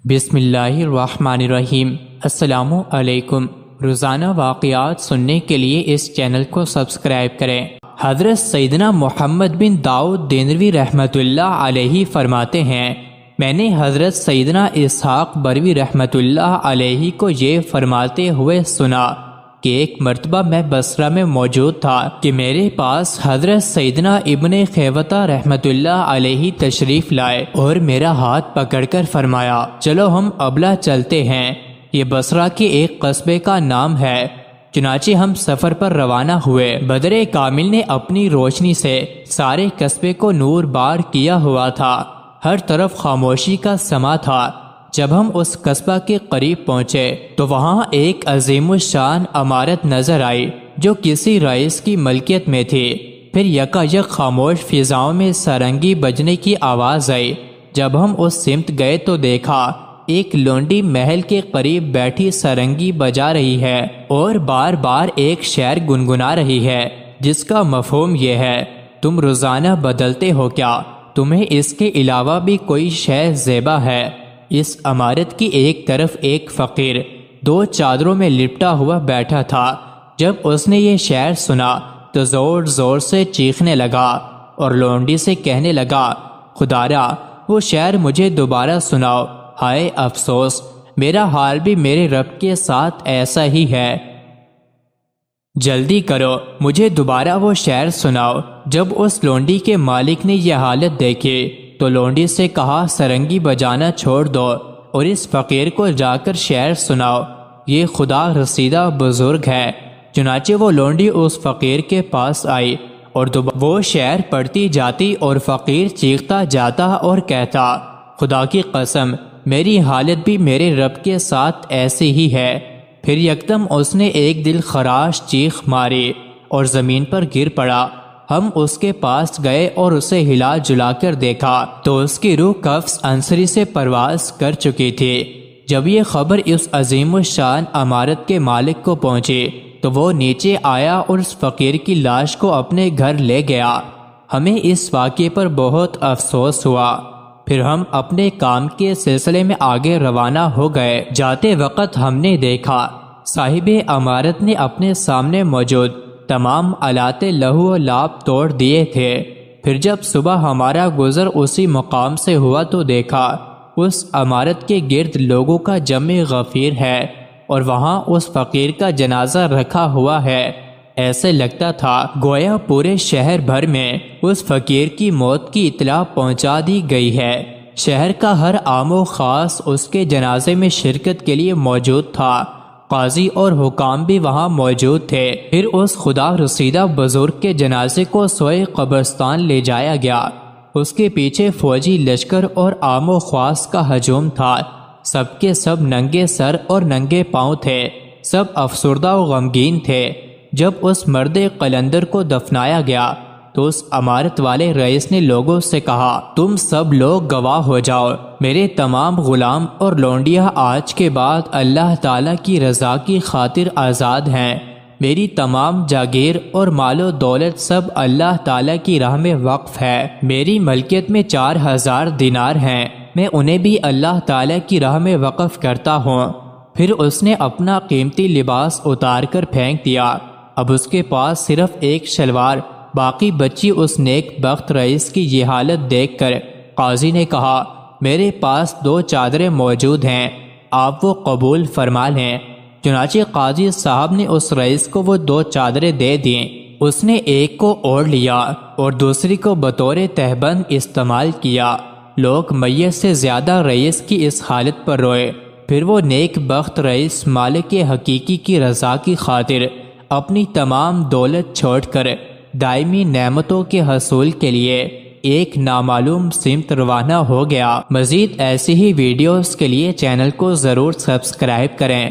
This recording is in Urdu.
بسم اللہ الرحمن الرحیم۔ السلام علیکم۔ روزانہ واقعات سننے کے لیے اس چینل کو سبسکرائب کریں۔ حضرت سیدنا محمد بن داؤد دینوی رحمۃ اللہ علیہ فرماتے ہیں، میں نے حضرت سیدنا اسحاق بروی رحمۃ اللہ علیہ کو یہ فرماتے ہوئے سنا کہ ایک مرتبہ میں بصرہ میں موجود تھا کہ میرے پاس حضرت سیدنا ابن خیوطہ رحمۃ اللہ علیہ تشریف لائے اور میرا ہاتھ پکڑ کر فرمایا، چلو ہم ابلا چلتے ہیں، یہ بصرہ کے ایک قصبے کا نام ہے۔ چنانچہ ہم سفر پر روانہ ہوئے۔ بدر کامل نے اپنی روشنی سے سارے قصبے کو نور بار کیا ہوا تھا، ہر طرف خاموشی کا سما تھا۔ جب ہم اس قصبہ کے قریب پہنچے تو وہاں ایک عظیم الشان عمارت نظر آئی جو کسی رئیس کی ملکیت میں تھی۔ پھر یکایک خاموش فضاؤں میں سرنگی بجنے کی آواز آئی۔ جب ہم اس سمت گئے تو دیکھا ایک لونڈی محل کے قریب بیٹھی سرنگی بجا رہی ہے اور بار بار ایک شعر گنگنا رہی ہے جس کا مفہوم یہ ہے، تم روزانہ بدلتے ہو کیا؟ تمہیں اس کے علاوہ بھی کوئی شے زیبا ہے؟ اس عمارت کی ایک طرف ایک فقیر دو چادروں میں لپٹا ہوا بیٹھا تھا۔ جب اس نے یہ شعر سنا تو زور زور سے چیخنے لگا اور لونڈی سے کہنے لگا، خدارا وہ شعر مجھے دوبارہ سناؤ، ہائے افسوس، میرا حال بھی میرے رب کے ساتھ ایسا ہی ہے، جلدی کرو مجھے دوبارہ وہ شعر سناؤ۔ جب اس لونڈی کے مالک نے یہ حالت دیکھی تو لونڈی سے کہا، سرنگی بجانا چھوڑ دو اور اس فقیر کو جا کر شعر سناؤ، یہ خدا رسیدہ بزرگ ہے۔ چنانچہ وہ لونڈی اس فقیر کے پاس آئی اور وہ شعر پڑھتی جاتی اور فقیر چیختا جاتا اور کہتا، خدا کی قسم میری حالت بھی میرے رب کے ساتھ ایسی ہی ہے۔ پھر یکدم اس نے ایک دل خراش چیخ ماری اور زمین پر گر پڑا۔ ہم اس کے پاس گئے اور اسے ہلا جلا کر دیکھا تو اس کی روح قفس انصری سے پرواز کر چکی تھی۔ جب یہ خبر اس عظیم الشان عمارت کے مالک کو پہنچی تو وہ نیچے آیا اور اس فقیر کی لاش کو اپنے گھر لے گیا۔ ہمیں اس واقعے پر بہت افسوس ہوا۔ پھر ہم اپنے کام کے سلسلے میں آگے روانہ ہو گئے۔ جاتے وقت ہم نے دیکھا صاحب عمارت نے اپنے سامنے موجود تمام آلات لہو و لعب توڑ دیے تھے۔ پھر جب صبح ہمارا گزر اسی مقام سے ہوا تو دیکھا اس عمارت کے گرد لوگوں کا جمع غفیر ہے اور وہاں اس فقیر کا جنازہ رکھا ہوا ہے۔ ایسے لگتا تھا گویا پورے شہر بھر میں اس فقیر کی موت کی اطلاع پہنچا دی گئی ہے۔ شہر کا ہر عام و خاص اس کے جنازے میں شرکت کے لیے موجود تھا۔ قاضی اور حکام بھی وہاں موجود تھے۔ پھر اس خدا رسیدہ بزرگ کے جنازے کو سوئے قبرستان لے جایا گیا۔ اس کے پیچھے فوجی لشکر اور عام و خواص کا ہجوم تھا۔ سب کے سب ننگے سر اور ننگے پاؤں تھے، سب افسردہ و غمگین تھے۔ جب اس مرد قلندر کو دفنایا گیا تو اس عمارت والے رئیس نے لوگوں سے کہا، تم سب لوگ گواہ ہو جاؤ، میرے تمام غلام اور لونڈیاں آج کے بعد اللہ تعالیٰ کی رضا کی خاطر آزاد ہیں۔ میری تمام جاگیر اور مال و دولت سب اللہ تعالیٰ کی راہ میں وقف ہے۔ میری ملکیت میں 4000 دینار ہیں، میں انہیں بھی اللہ تعالیٰ کی راہ میں وقف کرتا ہوں۔ پھر اس نے اپنا قیمتی لباس اتار کر پھینک دیا۔ اب اس کے پاس صرف ایک شلوار باقی بچی۔ اس نیک بخت رئیس کی یہ حالت دیکھ کر قاضی نے کہا، میرے پاس 2 چادریں موجود ہیں، آپ وہ قبول فرما لیں۔ چنانچہ قاضی صاحب نے اس رئیس کو وہ 2 چادریں دے دیں۔ اس نے ایک کو اوڑھ لیا اور دوسری کو بطور تہبند استعمال کیا۔ لوگ میت سے زیادہ رئیس کی اس حالت پر روئے۔ پھر وہ نیک بخت رئیس مالک حقیقی کی رضا کی خاطر اپنی تمام دولت چھوڑ کر دائمی نعمتوں کے حصول کے لیے ایک نامعلوم سمت روانہ ہو گیا۔ مزید ایسی ہی ویڈیوز کے لیے چینل کو ضرور سبسکرائب کریں۔